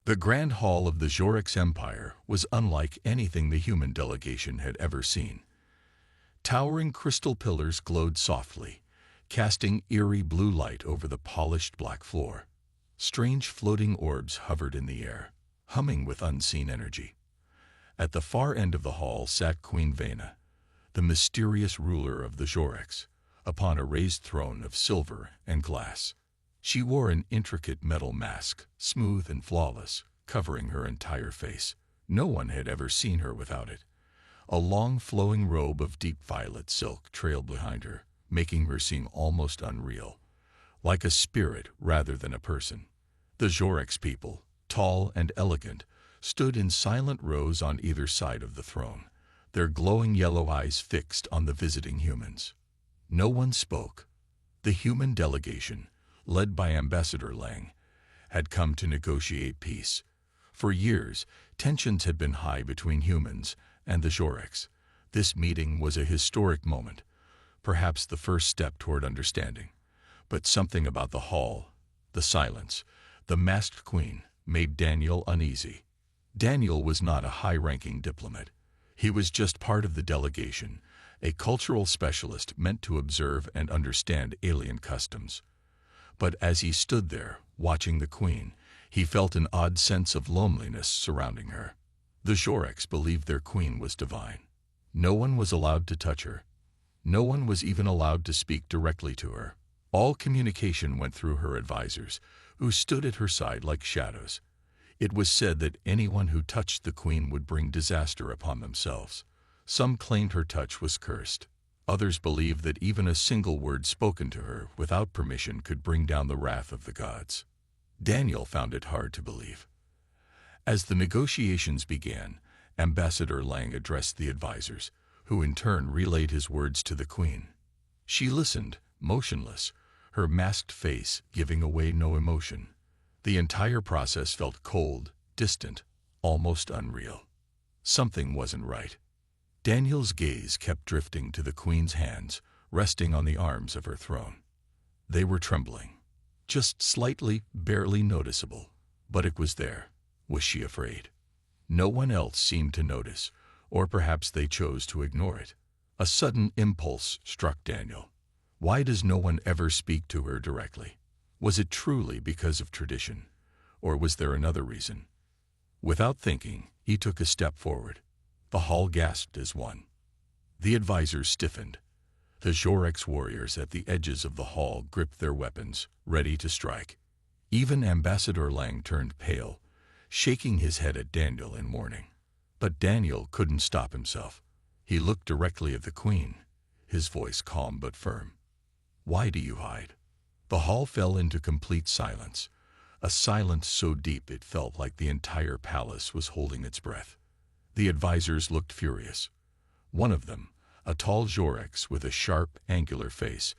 The Grand Hall of the Jorix Empire was unlike anything the human delegation had ever seen. Towering crystal pillars glowed softly, casting eerie blue light over the polished black floor. Strange floating orbs hovered in the air, humming with unseen energy. At the far end of the hall sat Queen Vena, the mysterious ruler of the Jorix, upon a raised throne of silver and glass. She wore an intricate metal mask, smooth and flawless, covering her entire face. No one had ever seen her without it. A long flowing robe of deep violet silk trailed behind her, making her seem almost unreal, like a spirit rather than a person. The Jorix people, tall and elegant, stood in silent rows on either side of the throne, their glowing yellow eyes fixed on the visiting humans. No one spoke. The human delegation, led by Ambassador Lang, had come to negotiate peace. For years, tensions had been high between humans and the Jorix. This meeting was a historic moment, perhaps the first step toward understanding. But something about the hall, the silence, the masked queen, made Daniel uneasy. Daniel was not a high-ranking diplomat. He was just part of the delegation, a cultural specialist meant to observe and understand alien customs. But as he stood there, watching the queen, he felt an odd sense of loneliness surrounding her. The Jorix believed their queen was divine. No one was allowed to touch her. No one was even allowed to speak directly to her. All communication went through her advisors, who stood at her side like shadows. It was said that anyone who touched the queen would bring disaster upon themselves. Some claimed her touch was cursed. Others believed that even a single word spoken to her without permission could bring down the wrath of the gods. Daniel found it hard to believe. As the negotiations began, Ambassador Lang addressed the advisors, who in turn relayed his words to the queen. She listened, motionless, her masked face giving away no emotion. The entire process felt cold, distant, almost unreal. Something wasn't right. Daniel's gaze kept drifting to the queen's hands, resting on the arms of her throne. They were trembling. Just slightly, barely noticeable. But it was there. Was she afraid? No one else seemed to notice, or perhaps they chose to ignore it. A sudden impulse struck Daniel. Why does no one ever speak to her directly? Was it truly because of tradition, or was there another reason? Without thinking, he took a step forward. The hall gasped as one. The advisors stiffened. The Jorix warriors at the edges of the hall gripped their weapons, ready to strike. Even Ambassador Lang turned pale, shaking his head at Daniel in warning. But Daniel couldn't stop himself. He looked directly at the queen, his voice calm but firm. "Why do you hide?" The hall fell into complete silence, a silence so deep it felt like the entire palace was holding its breath. The advisors looked furious. One of them, a tall Jorix with a sharp, angular face,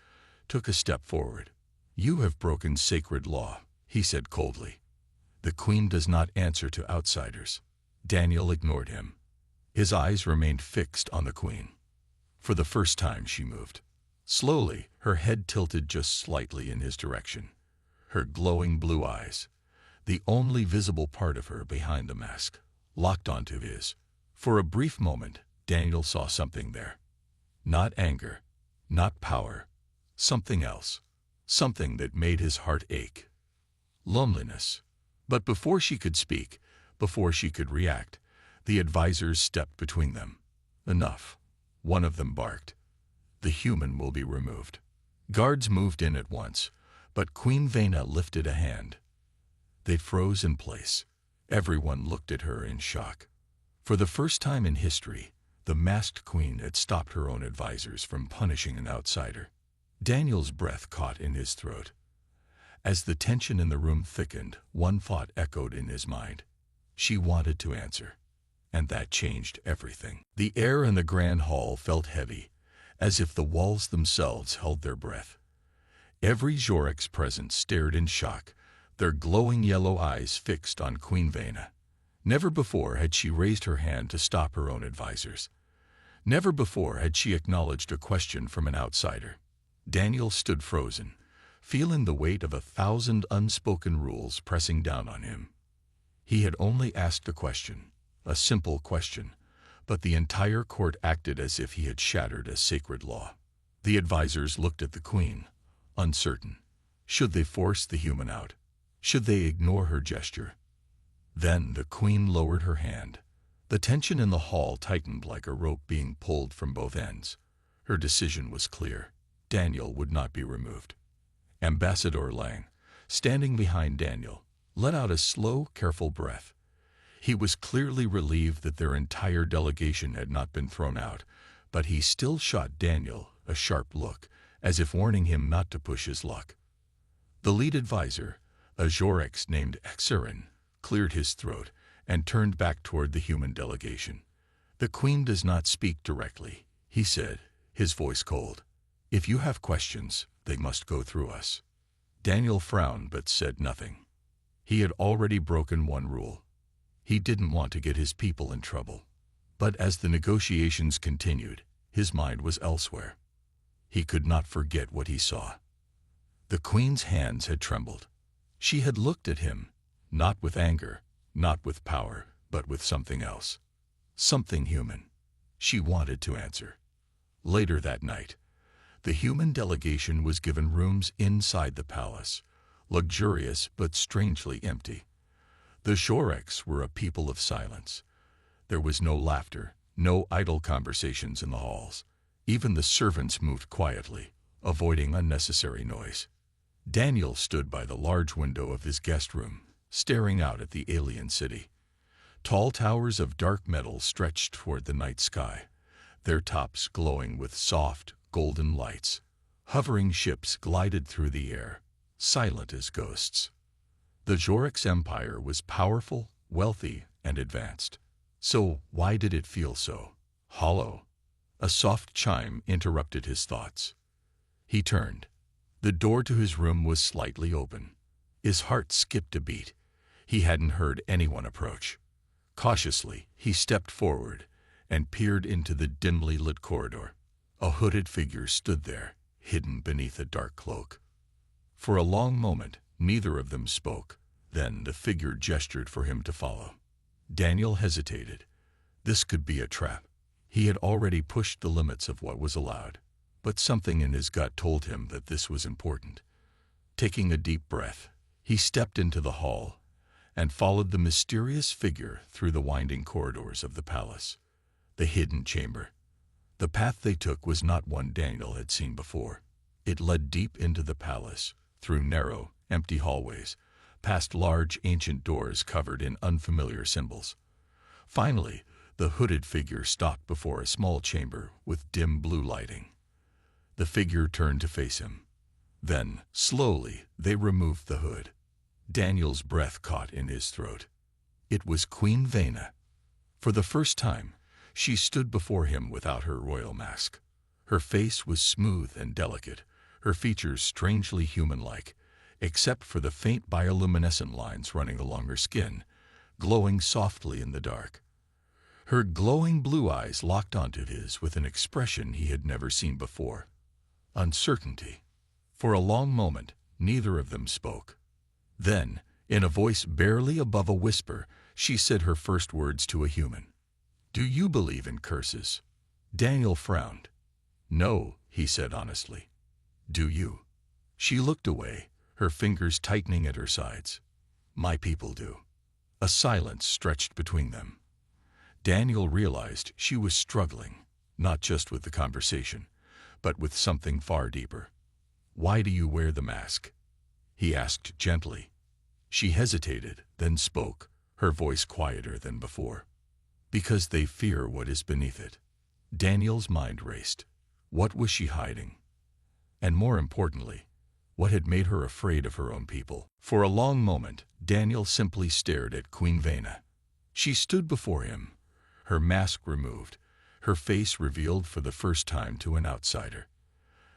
took a step forward. "You have broken sacred law," he said coldly. "The queen does not answer to outsiders." Daniel ignored him. His eyes remained fixed on the queen. For the first time she moved. Slowly, her head tilted just slightly in his direction. Her glowing blue eyes, the only visible part of her behind the mask, locked onto his. For a brief moment, Daniel saw something there. Not anger, not power, something else. Something that made his heart ache. Loneliness. But before she could speak, before she could react, the advisors stepped between them. "Enough," one of them barked. "The human will be removed." Guards moved in at once, but Queen Vena lifted a hand. They froze in place. Everyone looked at her in shock. For the first time in history, the masked queen had stopped her own advisors from punishing an outsider. Daniel's breath caught in his throat. As the tension in the room thickened, one thought echoed in his mind. She wanted to answer. And that changed everything. The air in the grand hall felt heavy, as if the walls themselves held their breath. Every Jorix present stared in shock, their glowing yellow eyes fixed on Queen Vena. Never before had she raised her hand to stop her own advisors. Never before had she acknowledged a question from an outsider. Daniel stood frozen, feeling the weight of 1,000 unspoken rules pressing down on him. He had only asked a question, a simple question, but the entire court acted as if he had shattered a sacred law. The advisors looked at the queen, uncertain. Should they force the human out? Should they ignore her gesture? Then the queen lowered her hand. The tension in the hall tightened like a rope being pulled from both ends. Her decision was clear. Daniel would not be removed. Ambassador Lang, standing behind Daniel, let out a slow, careful breath. He was clearly relieved that their entire delegation had not been thrown out, but he still shot Daniel a sharp look, as if warning him not to push his luck. The lead advisor, a Jorix named Xirin, cleared his throat and turned back toward the human delegation. "The queen does not speak directly," he said, his voice cold. "If you have questions, they must go through us." Daniel frowned but said nothing. He had already broken one rule. He didn't want to get his people in trouble. But as the negotiations continued, his mind was elsewhere. He could not forget what he saw. The queen's hands had trembled. She had looked at him, not with anger, not with power, but with something else. Something human. She wanted to answer. Later that night, the human delegation was given rooms inside the palace, luxurious but strangely empty. The Jorix were a people of silence. There was no laughter, no idle conversations in the halls. Even the servants moved quietly, avoiding unnecessary noise. Daniel stood by the large window of his guest room, staring out at the alien city. Tall towers of dark metal stretched toward the night sky, their tops glowing with soft, golden lights. Hovering ships glided through the air, silent as ghosts. The Jorix Empire was powerful, wealthy, and advanced. So why did it feel so hollow? A soft chime interrupted his thoughts. He turned. The door to his room was slightly open. His heart skipped a beat. He hadn't heard anyone approach. Cautiously, he stepped forward and peered into the dimly lit corridor. A hooded figure stood there, hidden beneath a dark cloak. For a long moment, neither of them spoke. Then the figure gestured for him to follow. Daniel hesitated. This could be a trap. He had already pushed the limits of what was allowed, but something in his gut told him that this was important. Taking a deep breath, he stepped into the hall and followed the mysterious figure through the winding corridors of the palace. The hidden chamber. The path they took was not one Daniel had seen before. It led deep into the palace, through narrow, empty hallways, past large ancient doors covered in unfamiliar symbols. Finally, the hooded figure stopped before a small chamber with dim blue lighting. The figure turned to face him. Then, slowly, they removed the hood. Daniel's breath caught in his throat. It was Queen Vena. For the first time, she stood before him without her royal mask. Her face was smooth and delicate, her features strangely human-like, except for the faint bioluminescent lines running along her skin, glowing softly in the dark. Her glowing blue eyes locked onto his with an expression he had never seen before. Uncertainty. For a long moment, neither of them spoke. Then, in a voice barely above a whisper, she said her first words to a human. "Do you believe in curses?" Daniel frowned. "No," he said honestly. "Do you?" She looked away, her fingers tightening at her sides. "My people do." A silence stretched between them. Daniel realized she was struggling, not just with the conversation, but with something far deeper. "Why do you wear the mask?" he asked gently. She hesitated, then spoke, her voice quieter than before. "Because they fear what is beneath it." Daniel's mind raced. What was she hiding? And more importantly, what had made her afraid of her own people? For a long moment, Daniel simply stared at Queen Vena. She stood before him, her mask removed, her face revealed for the first time to an outsider.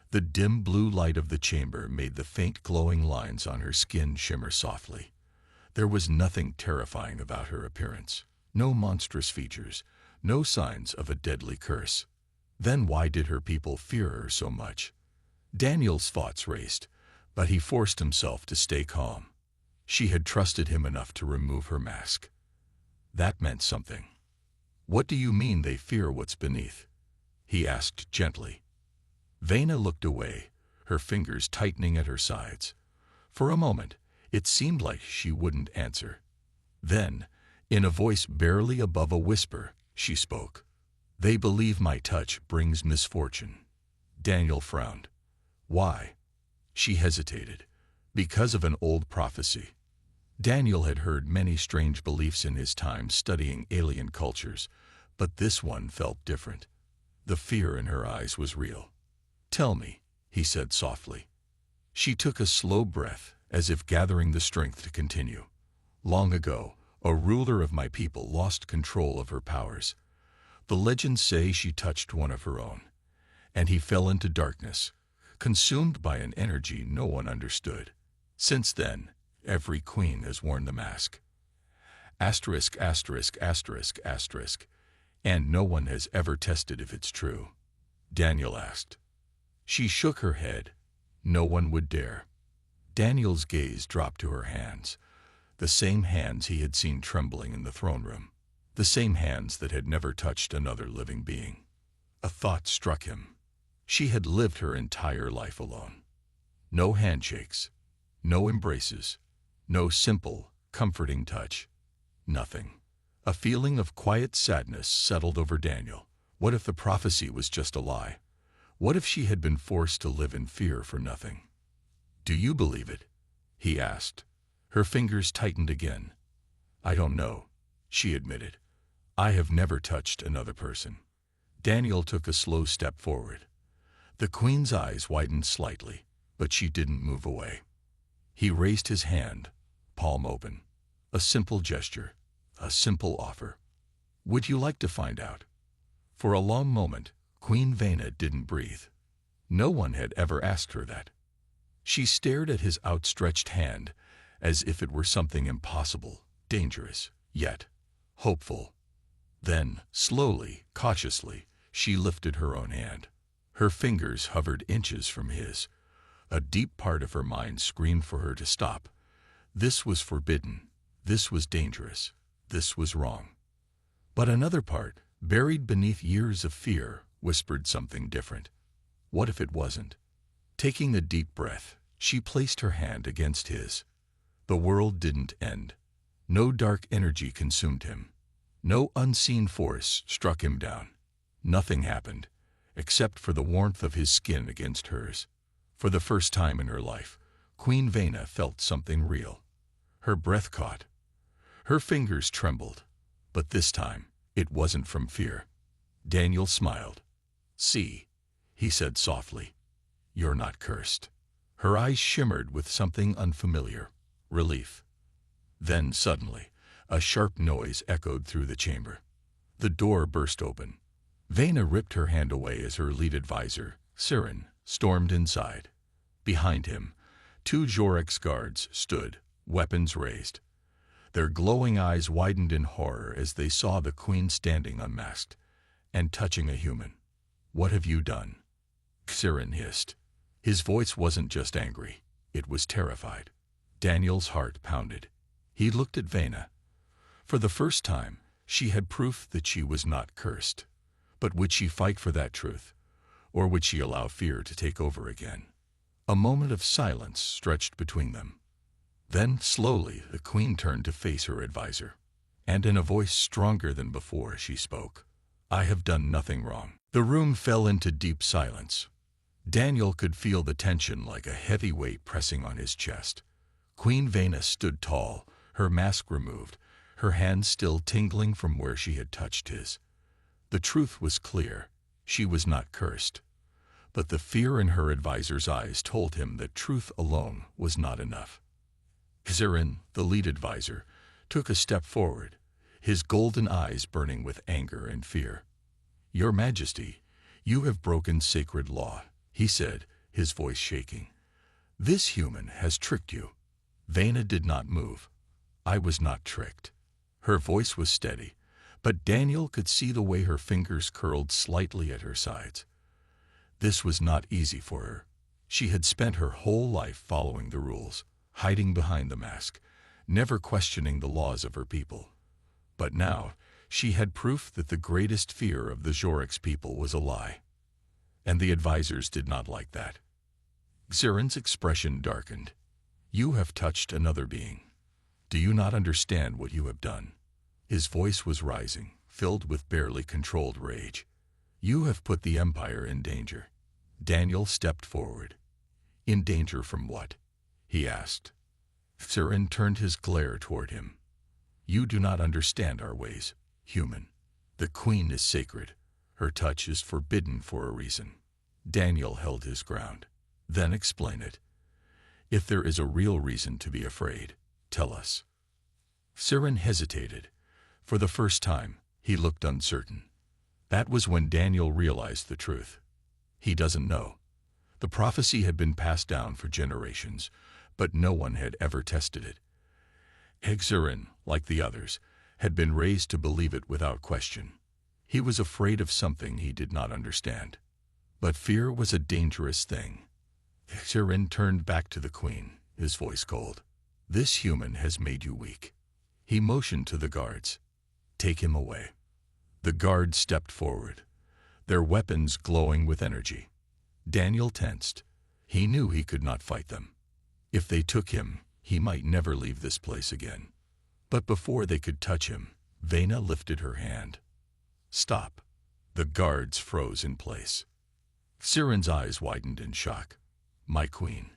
The dim blue light of the chamber made the faint glowing lines on her skin shimmer softly. There was nothing terrifying about her appearance. No monstrous features, no signs of a deadly curse. Then why did her people fear her so much? Daniel's thoughts raced, but he forced himself to stay calm. She had trusted him enough to remove her mask. That meant something. "What do you mean they fear what's beneath?" he asked gently. Vena looked away, her fingers tightening at her sides. For a moment, it seemed like she wouldn't answer. Then, in a voice barely above a whisper, she spoke. "They believe my touch brings misfortune." Daniel frowned. "Why?" She hesitated. "Because of an old prophecy." Daniel had heard many strange beliefs in his time studying alien cultures, but this one felt different. The fear in her eyes was real. "Tell me," he said softly. She took a slow breath, as if gathering the strength to continue. "Long ago, a ruler of my people lost control of her powers. The legends say she touched one of her own, and he fell into darkness, consumed by an energy no one understood. Since then, every queen has worn the mask. Asterisk, asterisk, asterisk, asterisk, and no one has ever tested if it's true." Daniel asked. She shook her head. "No one would dare." Daniel's gaze dropped to her hands, the same hands he had seen trembling in the throne room, the same hands that had never touched another living being. A thought struck him. She had lived her entire life alone. No handshakes, no embraces, no simple, comforting touch. Nothing. A feeling of quiet sadness settled over Daniel. What if the prophecy was just a lie? What if she had been forced to live in fear for nothing? "Do you believe it?" he asked. Her fingers tightened again. "I don't know," she admitted. "I have never touched another person." Daniel took a slow step forward. The queen's eyes widened slightly, but she didn't move away. He raised his hand, palm open. A simple gesture, a simple offer. "Would you like to find out?" For a long moment, Queen Vena didn't breathe. No one had ever asked her that. She stared at his outstretched hand, as if it were something impossible, dangerous, yet hopeful. Then, slowly, cautiously, she lifted her own hand. Her fingers hovered inches from his. A deep part of her mind screamed for her to stop. This was forbidden. This was dangerous. This was wrong. But another part, buried beneath years of fear, whispered something different. What if it wasn't? Taking a deep breath, she placed her hand against his. The world didn't end. No dark energy consumed him. No unseen force struck him down. Nothing happened, except for the warmth of his skin against hers. For the first time in her life, Queen Vena felt something real. Her breath caught. Her fingers trembled. But this time, it wasn't from fear. Daniel smiled. "See," he said softly, "you're not cursed." Her eyes shimmered with something unfamiliar. Relief. Then suddenly, a sharp noise echoed through the chamber. The door burst open. Vena ripped her hand away as her lead advisor, Siren, stormed inside. Behind him, 2 Orcs guards stood, weapons raised. Their glowing eyes widened in horror as they saw the queen standing unmasked and touching a human. "What have you done?" Siren hissed. His voice wasn't just angry, it was terrified. Daniel's heart pounded. He looked at Vena. For the first time, she had proof that she was not cursed. But would she fight for that truth? Or would she allow fear to take over again? A moment of silence stretched between them. Then, slowly, the queen turned to face her advisor. And in a voice stronger than before, she spoke. "I have done nothing wrong." The room fell into deep silence. Daniel could feel the tension like a heavy weight pressing on his chest. Queen Vena stood tall, her mask removed, her hands still tingling from where she had touched his. The truth was clear. She was not cursed. But the fear in her advisor's eyes told him that truth alone was not enough. Siren, the lead advisor, took a step forward, his golden eyes burning with anger and fear. "Your Majesty, you have broken sacred law," he said, his voice shaking. "This human has tricked you." Vena did not move. "I was not tricked." Her voice was steady, but Daniel could see the way her fingers curled slightly at her sides. This was not easy for her. She had spent her whole life following the rules, hiding behind the mask, never questioning the laws of her people. But now, she had proof that the greatest fear of the Jorix people was a lie. And the advisors did not like that. Xirin's expression darkened. You have touched another being. Do you not understand what you have done? His voice was rising, filled with barely controlled rage. You have put the Empire in danger. Daniel stepped forward. In danger from what? He asked. Xirin turned his glare toward him. You do not understand our ways, human. The Queen is sacred. Her touch is forbidden for a reason. Daniel held his ground. Then explain it. If there is a real reason to be afraid, tell us. Xirin hesitated. For the first time, he looked uncertain. That was when Daniel realized the truth. He doesn't know. The prophecy had been passed down for generations, but no one had ever tested it. Xirin, like the others, had been raised to believe it without question. He was afraid of something he did not understand. But fear was a dangerous thing. Xirin turned back to the Queen, his voice cold. This human has made you weak. He motioned to the guards. Take him away. The guards stepped forward, their weapons glowing with energy. Daniel tensed. He knew he could not fight them. If they took him, he might never leave this place again. But before they could touch him, Vena lifted her hand. Stop. The guards froze in place. Xirin's eyes widened in shock. My queen.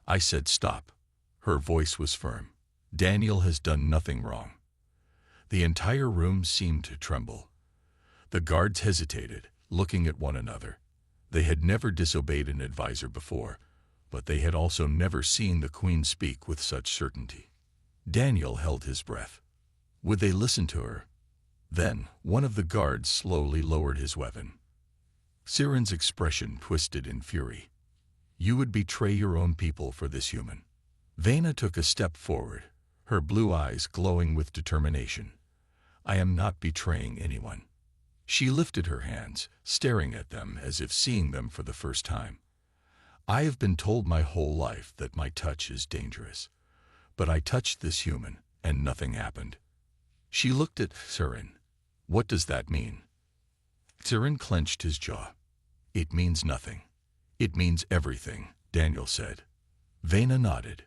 I said stop. Her voice was firm. Daniel has done nothing wrong. The entire room seemed to tremble. The guards hesitated, looking at one another. They had never disobeyed an advisor before, but they had also never seen the Queen speak with such certainty. Daniel held his breath. Would they listen to her? Then, one of the guards slowly lowered his weapon. Xirin's expression twisted in fury. You would betray your own people for this human. Vena took a step forward, her blue eyes glowing with determination. I am not betraying anyone. She lifted her hands, staring at them as if seeing them for the first time. I have been told my whole life that my touch is dangerous. But I touched this human, and nothing happened. She looked at Xirin. What does that mean? Xirin clenched his jaw. It means nothing. It means everything, Daniel said. Vena nodded.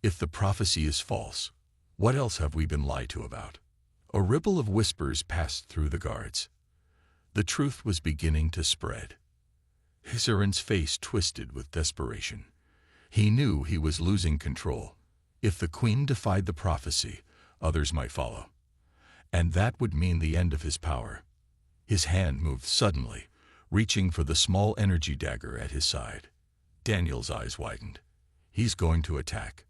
If the prophecy is false, what else have we been lied to about? A ripple of whispers passed through the guards. The truth was beginning to spread. Xirin's face twisted with desperation. He knew he was losing control. If the Queen defied the prophecy, others might follow. And that would mean the end of his power. His hand moved suddenly, reaching for the small energy dagger at his side. Daniel's eyes widened. He's going to attack.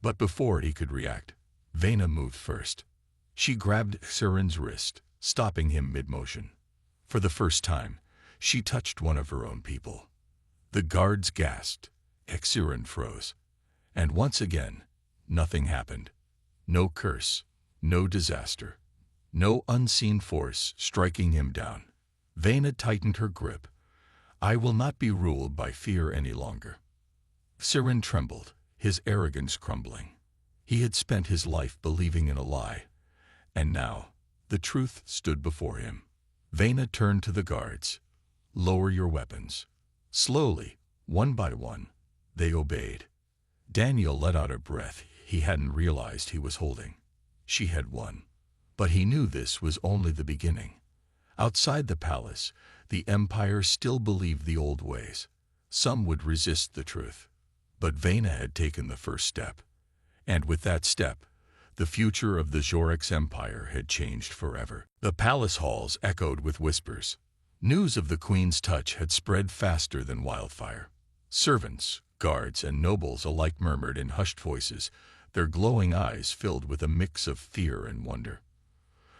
But before he could react, Vena moved first. She grabbed Xirin's wrist, stopping him mid-motion. For the first time, she touched one of her own people. The guards gasped. Xirin froze. And once again, nothing happened. No curse, no disaster, no unseen force striking him down. Vena tightened her grip. I will not be ruled by fear any longer. Xirin trembled, his arrogance crumbling. He had spent his life believing in a lie. And now, the truth stood before him. Vena turned to the guards. Lower your weapons. Slowly, one by one, they obeyed. Daniel let out a breath he hadn't realized he was holding. She had won. But he knew this was only the beginning. Outside the palace, the Empire still believed the old ways. Some would resist the truth. But Vena had taken the first step. And with that step, the future of the Jorix Empire had changed forever. The palace halls echoed with whispers. News of the Queen's touch had spread faster than wildfire. Servants, guards, and nobles alike murmured in hushed voices, their glowing eyes filled with a mix of fear and wonder.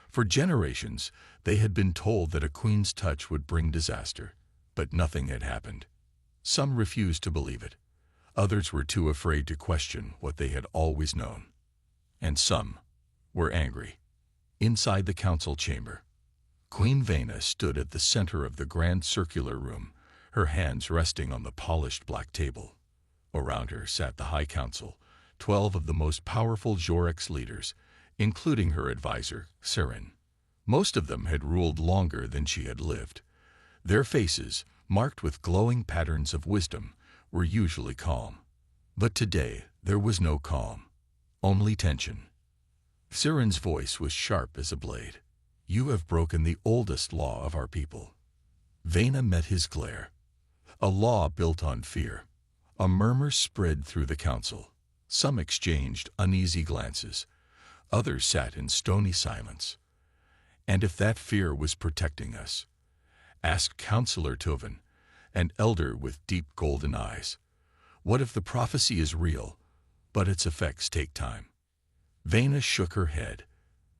For generations, they had been told that a queen's touch would bring disaster, but nothing had happened. Some refused to believe it. Others were too afraid to question what they had always known. And some were angry. Inside the council chamber, Queen Vena stood at the center of the grand circular room, her hands resting on the polished black table. Around her sat the High Council, 12 of the most powerful Jorix leaders, including her advisor, Sirin. Most of them had ruled longer than she had lived. Their faces, marked with glowing patterns of wisdom, were usually calm. But today there was no calm, only tension. Sirin's voice was sharp as a blade. "You have broken the oldest law of our people." Vena met his glare. A law built on fear. A murmur spread through the council. Some exchanged uneasy glances. Others sat in stony silence. "And if that fear was protecting us?" asked Counselor Tuvan, an elder with deep golden eyes. "What if the prophecy is real, but its effects take time?" Vena shook her head.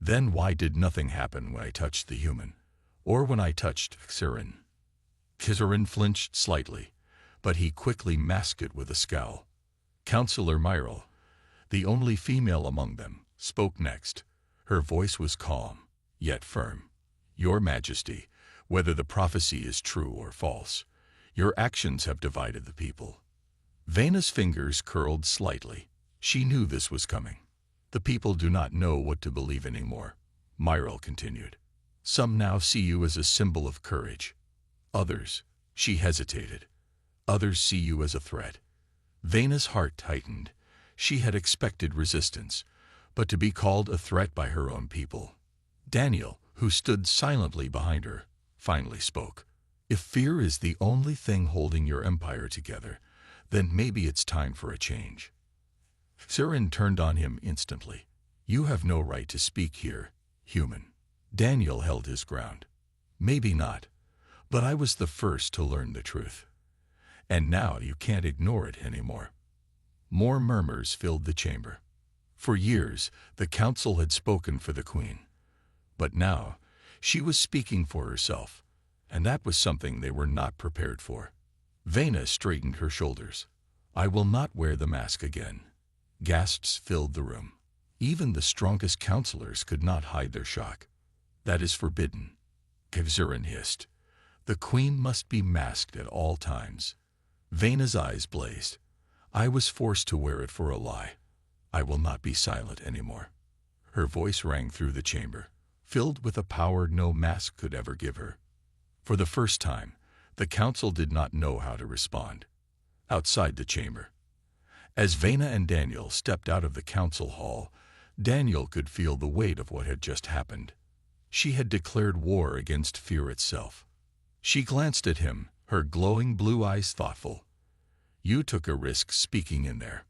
"Then why did nothing happen when I touched the human? Or when I touched Sirin?" Sirin flinched slightly, but he quickly masked it with a scowl. Counselor Myril, the only female among them, spoke next. Her voice was calm, yet firm. "Your Majesty, whether the prophecy is true or false, your actions have divided the people." Vena's fingers curled slightly. She knew this was coming. "The people do not know what to believe anymore," Myril continued. "Some now see you as a symbol of courage. Others," she hesitated, "others see you as a threat." Vena's heart tightened. She had expected resistance, but to be called a threat by her own people. Daniel, who stood silently behind her, finally spoke. "If fear is the only thing holding your empire together, then maybe it's time for a change." Sirin turned on him instantly. "You have no right to speak here, human." Daniel held his ground. "Maybe not, but I was the first to learn the truth. And now you can't ignore it anymore." More murmurs filled the chamber. For years, the council had spoken for the queen. But now, she was speaking for herself, and that was something they were not prepared for. Vena straightened her shoulders. "I will not wear the mask again." Gasps filled the room. Even the strongest counselors could not hide their shock. "That is forbidden," Sirin hissed. "The queen must be masked at all times." Vena's eyes blazed. "I was forced to wear it for a lie. I will not be silent anymore." Her voice rang through the chamber, filled with a power no mask could ever give her. For the first time, the council did not know how to respond. Outside the chamber, as Vena and Daniel stepped out of the council hall, Daniel could feel the weight of what had just happened. She had declared war against fear itself. She glanced at him, her glowing blue eyes thoughtful. "You took a risk speaking in there."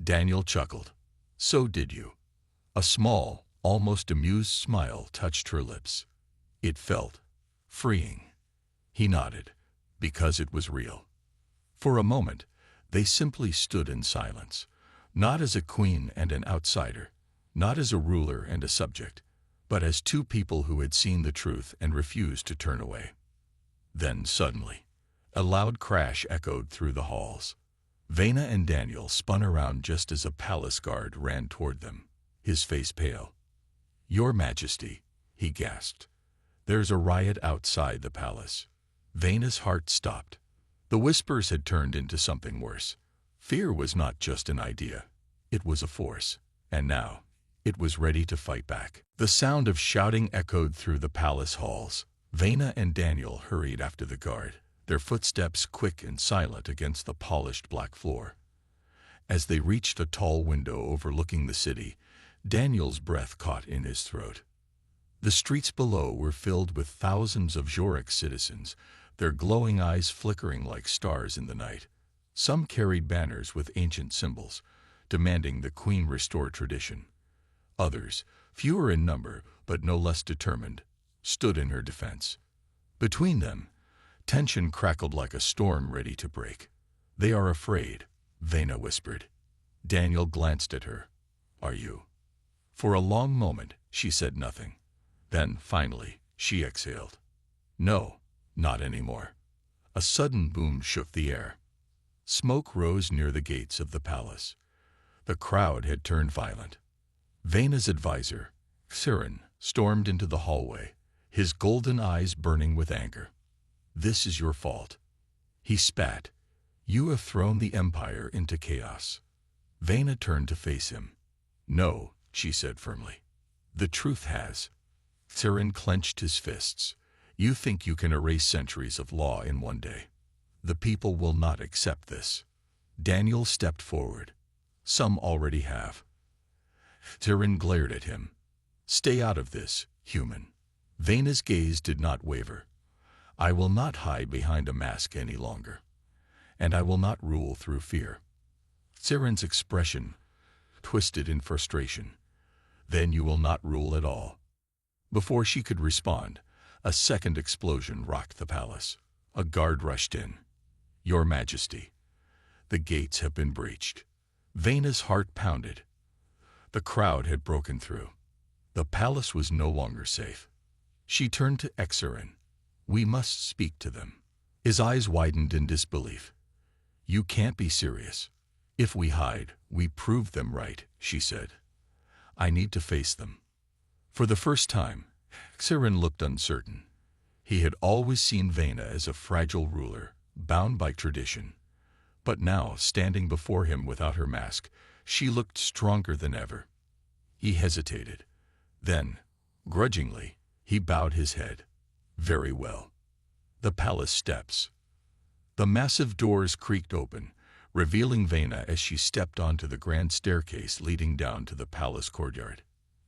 Daniel chuckled. "So did you." A small, almost amused smile touched her lips. It felt freeing. He nodded, because it was real. For a moment, they simply stood in silence, not as a queen and an outsider, not as a ruler and a subject, but as two people who had seen the truth and refused to turn away. Then suddenly, a loud crash echoed through the halls. Vena and Daniel spun around just as a palace guard ran toward them, his face pale. "Your Majesty," he gasped. "There's a riot outside the palace." Vena's heart stopped. The whispers had turned into something worse. Fear was not just an idea. It was a force. And now, it was ready to fight back. The sound of shouting echoed through the palace halls. Vena and Daniel hurried after the guard, their footsteps quick and silent against the polished black floor. As they reached a tall window overlooking the city, Daniel's breath caught in his throat. The streets below were filled with thousands of Jorix citizens, their glowing eyes flickering like stars in the night. Some carried banners with ancient symbols, demanding the queen restore tradition. Others, fewer in number but no less determined, stood in her defense. Between them, tension crackled like a storm ready to break. "They are afraid," Vena whispered. Daniel glanced at her. "Are you?" For a long moment, she said nothing. Then, finally, she exhaled. "No, not anymore." A sudden boom shook the air. Smoke rose near the gates of the palace. The crowd had turned violent. Vena's advisor, Sirin, stormed into the hallway, his golden eyes burning with anger. "This is your fault." He spat. "You have thrown the empire into chaos." Vena turned to face him. "No," she said firmly. "The truth has." Siren clenched his fists. "You think you can erase centuries of law in one day. The people will not accept this." Daniel stepped forward. "Some already have." Siren glared at him. "Stay out of this, human." Vena's gaze did not waver. "I will not hide behind a mask any longer. And I will not rule through fear." Siren's expression twisted in frustration. "Then you will not rule at all." Before she could respond, a second explosion rocked the palace. A guard rushed in. "Your Majesty, the gates have been breached." Vena's heart pounded. The crowd had broken through. The palace was no longer safe. She turned to Exarin. "We must speak to them." His eyes widened in disbelief. "You can't be serious." "If we hide, we prove them right," she said. "I need to face them." For the first time, Exarin looked uncertain. He had always seen Vena as a fragile ruler, bound by tradition. But now, standing before him without her mask, she looked stronger than ever. He hesitated. Then, grudgingly, he bowed his head. "Very well." The palace steps. The massive doors creaked open, revealing Vena as she stepped onto the grand staircase leading down to the palace courtyard.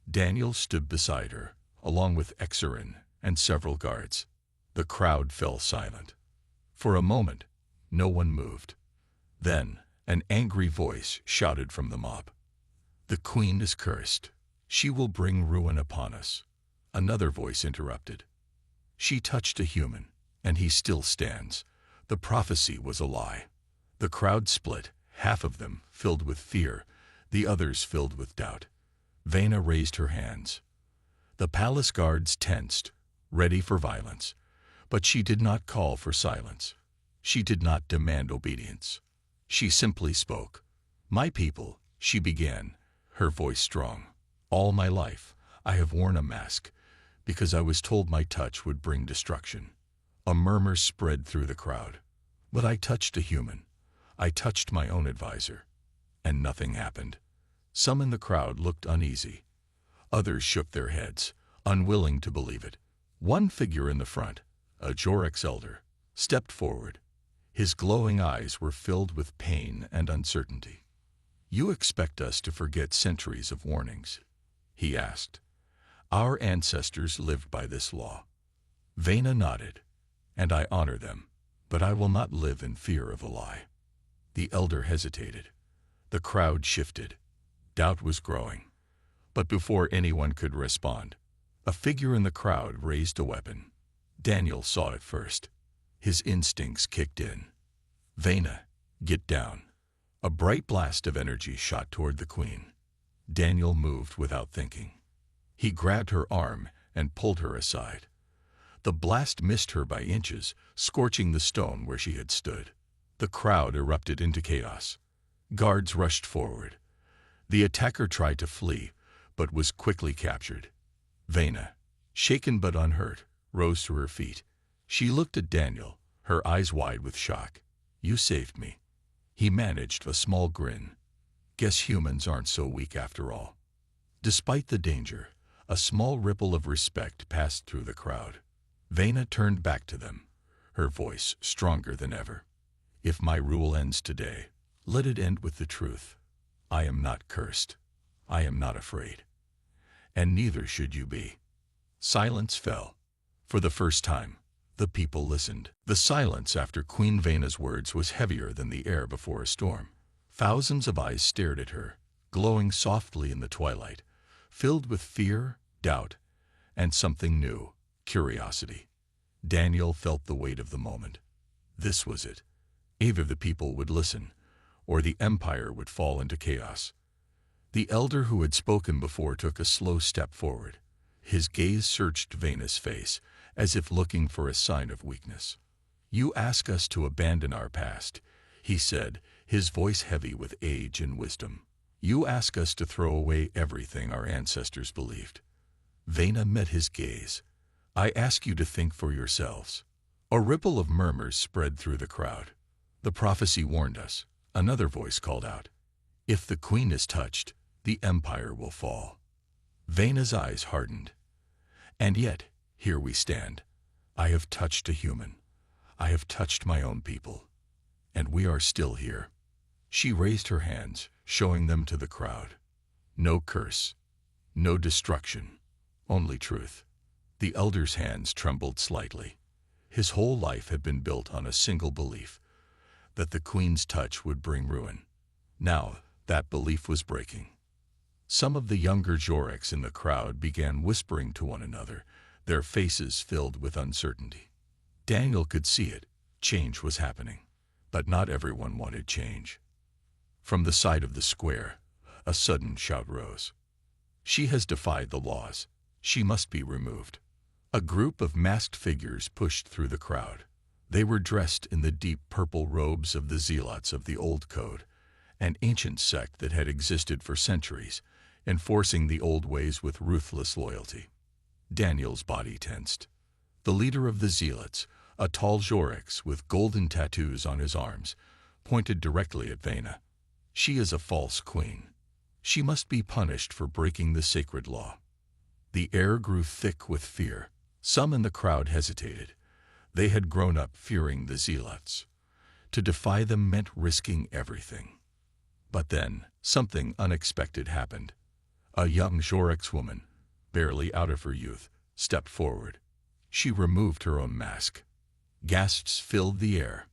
Daniel stood beside her, along with Exarin and several guards. The crowd fell silent. For a moment, no one moved. Then, an angry voice shouted from the mob. "The queen is cursed. She will bring ruin upon us." Another voice interrupted. "She touched a human, and he still stands." The prophecy was a lie. The crowd split, half of them filled with fear, the others filled with doubt. Vena raised her hands. The palace guards tensed, ready for violence. But she did not call for silence. She did not demand obedience. She simply spoke. "My people," she began, her voice strong. "All my life, I have worn a mask, because I was told my touch would bring destruction." A murmur spread through the crowd. "But I touched a human. I touched my own advisor." And nothing happened. Some in the crowd looked uneasy. Others shook their heads, unwilling to believe it. One figure in the front, a Jorix elder, stepped forward. His glowing eyes were filled with pain and uncertainty. "You expect us to forget centuries of warnings?" he asked. "Our ancestors lived by this law." Vena nodded. "And I honor them, but I will not live in fear of a lie." The elder hesitated. The crowd shifted. Doubt was growing. But before anyone could respond, a figure in the crowd raised a weapon. Daniel saw it first. His instincts kicked in. "Vena, get down." A bright blast of energy shot toward the queen. Daniel moved without thinking. He grabbed her arm and pulled her aside. The blast missed her by inches, scorching the stone where she had stood. The crowd erupted into chaos. Guards rushed forward. The attacker tried to flee, but was quickly captured. Vena, shaken but unhurt, rose to her feet. She looked at Daniel, her eyes wide with shock. "You saved me." He managed a small grin. "Guess humans aren't so weak after all." Despite the danger, a small ripple of respect passed through the crowd. Vena turned back to them, her voice stronger than ever. "If my rule ends today, let it end with the truth. I am not cursed. I am not afraid. And neither should you be." Silence fell. For the first time, the people listened. The silence after Queen Vena's words was heavier than the air before a storm. Thousands of eyes stared at her, glowing softly in the twilight, filled with fear, doubt, and something new, curiosity. Daniel felt the weight of the moment. This was it. Either the people would listen, or the empire would fall into chaos. The elder who had spoken before took a slow step forward. His gaze searched Vena's face, as if looking for a sign of weakness. "You ask us to abandon our past," he said, his voice heavy with age and wisdom. "You ask us to throw away everything our ancestors believed." Vena met his gaze. "I ask you to think for yourselves." A ripple of murmurs spread through the crowd. "The prophecy warned us," another voice called out. If the queen is touched, the empire will fall. Vena's eyes hardened. And yet, here we stand. I have touched a human. I have touched my own people. And we are still here. She raised her hands, showing them to the crowd. No curse, no destruction, only truth. The elder's hands trembled slightly. His whole life had been built on a single belief, that the queen's touch would bring ruin. Now, that belief was breaking. Some of the younger Joreks in the crowd began whispering to one another, their faces filled with uncertainty. Daniel could see it. Change was happening. But not everyone wanted change. From the side of the square, a sudden shout rose. She has defied the laws. She must be removed. A group of masked figures pushed through the crowd. They were dressed in the deep purple robes of the zealots of the Old Code, an ancient sect that had existed for centuries, enforcing the old ways with ruthless loyalty. Daniel's body tensed. The leader of the zealots, a tall Joreks with golden tattoos on his arms, pointed directly at Vena. She is a false queen. She must be punished for breaking the sacred law. The air grew thick with fear. Some in the crowd hesitated. They had grown up fearing the zealots. To defy them meant risking everything. But then, something unexpected happened. A young Joreks woman, barely out of her youth, stepped forward. She removed her own mask. Gasps filled the air.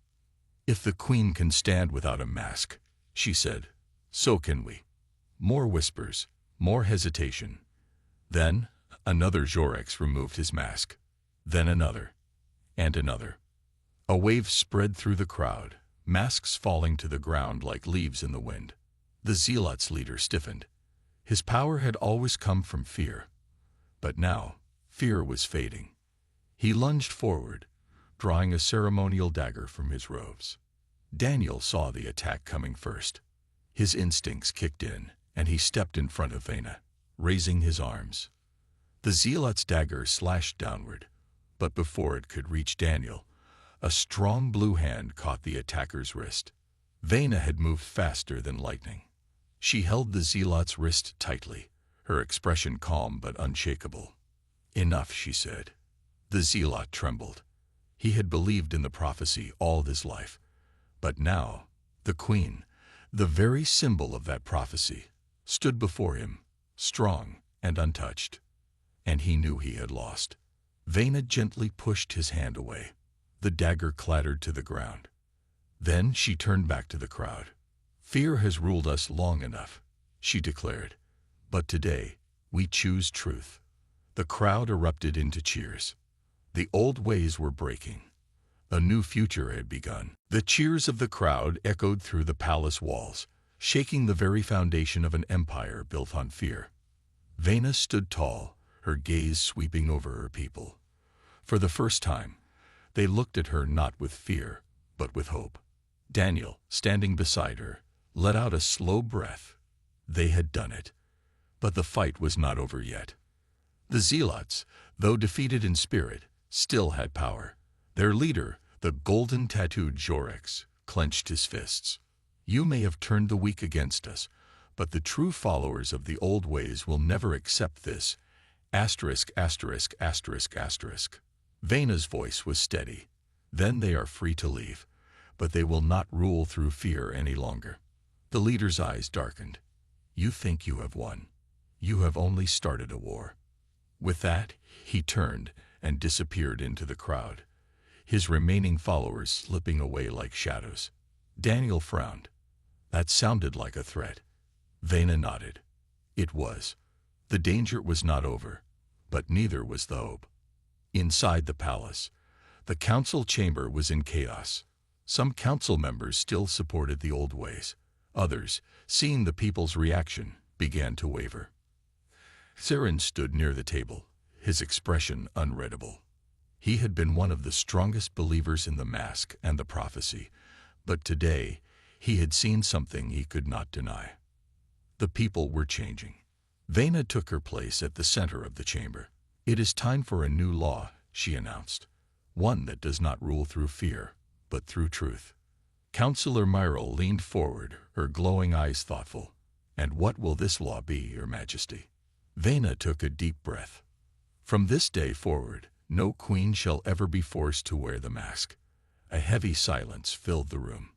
"If the queen can stand without a mask," she said, "so can we." More whispers, more hesitation. Then, another Joreks removed his mask. Then another, and another. A wave spread through the crowd, masks falling to the ground like leaves in the wind. The zealot's leader stiffened. His power had always come from fear. But now, fear was fading. He lunged forward, drawing a ceremonial dagger from his robes. Daniel saw the attack coming first. His instincts kicked in, and he stepped in front of Vena, raising his arms. The zealot's dagger slashed downward, but before it could reach Daniel, a strong blue hand caught the attacker's wrist. Vena had moved faster than lightning. She held the zealot's wrist tightly, her expression calm but unshakable. "Enough," she said. The zealot trembled. He had believed in the prophecy all his life. But now, the queen, the very symbol of that prophecy, stood before him, strong and untouched. And he knew he had lost. Vena gently pushed his hand away. The dagger clattered to the ground. Then she turned back to the crowd. "Fear has ruled us long enough," she declared. "But today, we choose truth." The crowd erupted into cheers. The old ways were breaking. A new future had begun. The cheers of the crowd echoed through the palace walls, shaking the very foundation of an empire built on fear. Vena stood tall, her gaze sweeping over her people. For the first time, they looked at her not with fear, but with hope. Daniel, standing beside her, let out a slow breath. They had done it. But the fight was not over yet. The zealots, though defeated in spirit, still had power. Their leader, the golden-tattooed Joreks, clenched his fists. "You may have turned the weak against us, but the true followers of the old ways will never accept this. Asterisk, asterisk, asterisk, asterisk." Vena's voice was steady. "Then they are free to leave, but they will not rule through fear any longer." The leader's eyes darkened. "You think you have won. You have only started a war." With that, he turned and disappeared into the crowd, his remaining followers slipping away like shadows. Daniel frowned. That sounded like a threat. Vena nodded. It was. The danger was not over, but neither was the hope. Inside the palace, the council chamber was in chaos. Some council members still supported the old ways. Others, seeing the people's reaction, began to waver. Saren stood near the table, his expression unreadable. He had been one of the strongest believers in the mask and the prophecy, but today he had seen something he could not deny. The people were changing. Vena took her place at the center of the chamber. "It is time for a new law," she announced. "One that does not rule through fear, but through truth." Councillor Myril leaned forward, her glowing eyes thoughtful. "And what will this law be, Your Majesty?" Vena took a deep breath. "From this day forward, no queen shall ever be forced to wear the mask." A heavy silence filled the room.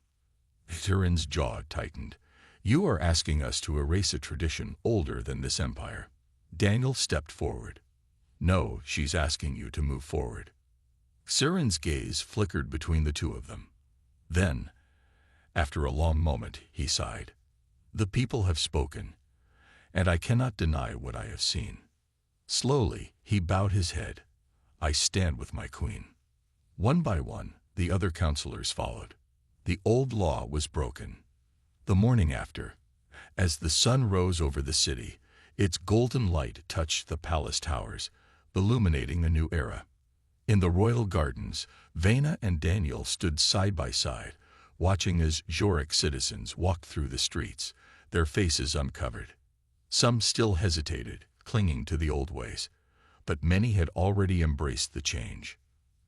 Turin's jaw tightened. "You are asking us to erase a tradition older than this empire." Daniel stepped forward. "No, she's asking you to move forward." Siren's gaze flickered between the two of them. Then, after a long moment, he sighed. "The people have spoken, and I cannot deny what I have seen." Slowly, he bowed his head. "I stand with my queen." One by one, the other counselors followed. The old law was broken. The morning after, as the sun rose over the city, its golden light touched the palace towers, illuminating a new era. In the royal gardens, Vena and Daniel stood side by side, watching as Xhoric citizens walked through the streets, their faces uncovered. Some still hesitated, clinging to the old ways, but many had already embraced the change.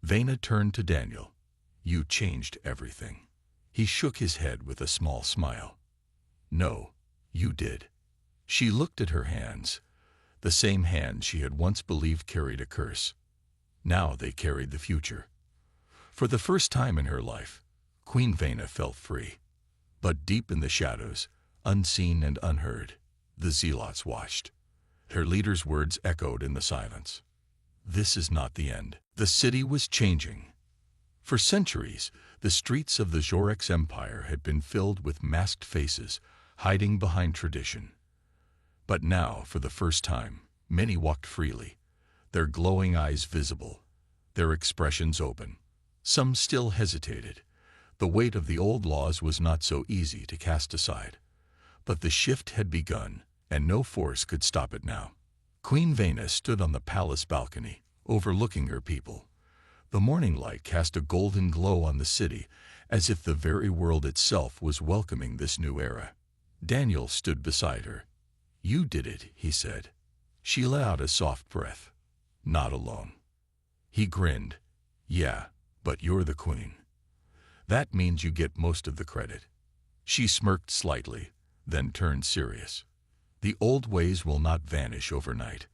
Vena turned to Daniel. "You changed everything." He shook his head with a small smile. "No, you did." She looked at her hands, the same hands she had once believed carried a curse. Now they carried the future. For the first time in her life, Queen Vena felt free. But deep in the shadows, unseen and unheard, the zealots watched. Her leader's words echoed in the silence. This is not the end. The city was changing. For centuries, the streets of the Xhoric Empire had been filled with masked faces, hiding behind tradition. But now, for the first time, many walked freely, their glowing eyes visible, their expressions open. Some still hesitated. The weight of the old laws was not so easy to cast aside. But the shift had begun, and no force could stop it now. Queen Vena stood on the palace balcony, overlooking her people. The morning light cast a golden glow on the city, as if the very world itself was welcoming this new era. Daniel stood beside her. "You did it," he said. She let out a soft breath. "Not alone." He grinned. "Yeah, but you're the queen. That means you get most of the credit." She smirked slightly, then turned serious. "The old ways will not vanish overnight.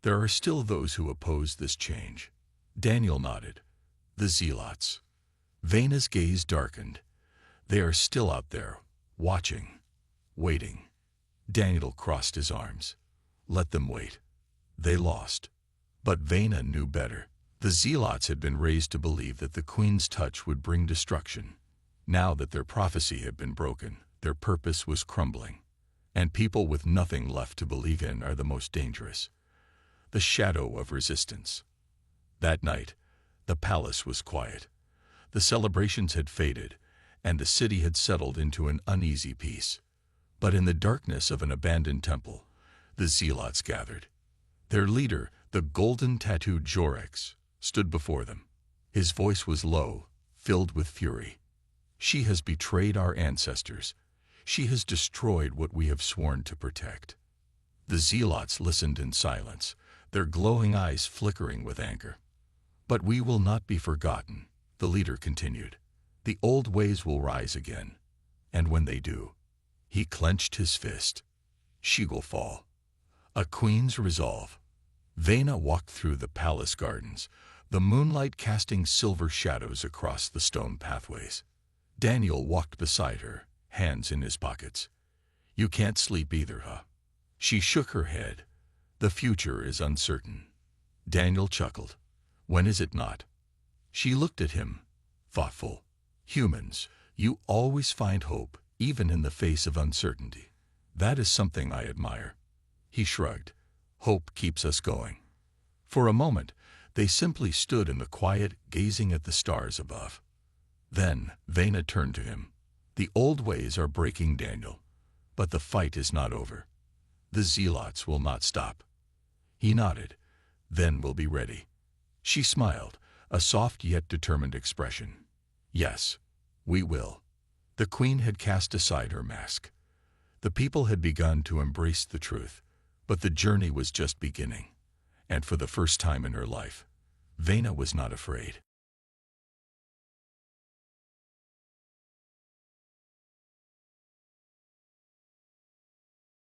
There are still those who oppose this change." Daniel nodded. "The zealots." Vena's gaze darkened. "They are still out there, watching, waiting." Daniel crossed his arms. "Let them wait." They lost. But Vena knew better. The zealots had been raised to believe that the queen's touch would bring destruction. Now that their prophecy had been broken, their purpose was crumbling. And people with nothing left to believe in are the most dangerous. The shadow of resistance. That night, the palace was quiet. The celebrations had faded, and the city had settled into an uneasy peace. But in the darkness of an abandoned temple, the zealots gathered. Their leader, the golden-tattooed Xhoric, stood before them. His voice was low, filled with fury. "She has betrayed our ancestors. She has destroyed what we have sworn to protect." The zealots listened in silence, their glowing eyes flickering with anger. "But we will not be forgotten," the leader continued. "The old ways will rise again. And when they do," he clenched his fist, "she will fall." A queen's resolve. Vena walked through the palace gardens, the moonlight casting silver shadows across the stone pathways. Daniel walked beside her, hands in his pockets. "You can't sleep either, huh?" She shook her head. "The future is uncertain." Daniel chuckled. "When is it not?" She looked at him, thoughtful. "Humans, you always find hope, even in the face of uncertainty. That is something I admire." He shrugged. "Hope keeps us going." For a moment, they simply stood in the quiet, gazing at the stars above. Then Vena turned to him. "The old ways are breaking, Daniel, but the fight is not over. The zealots will not stop." He nodded. "Then we'll be ready." She smiled, a soft yet determined expression. "Yes, we will." The queen had cast aside her mask. The people had begun to embrace the truth, but the journey was just beginning. And for the first time in her life, Vena was not afraid.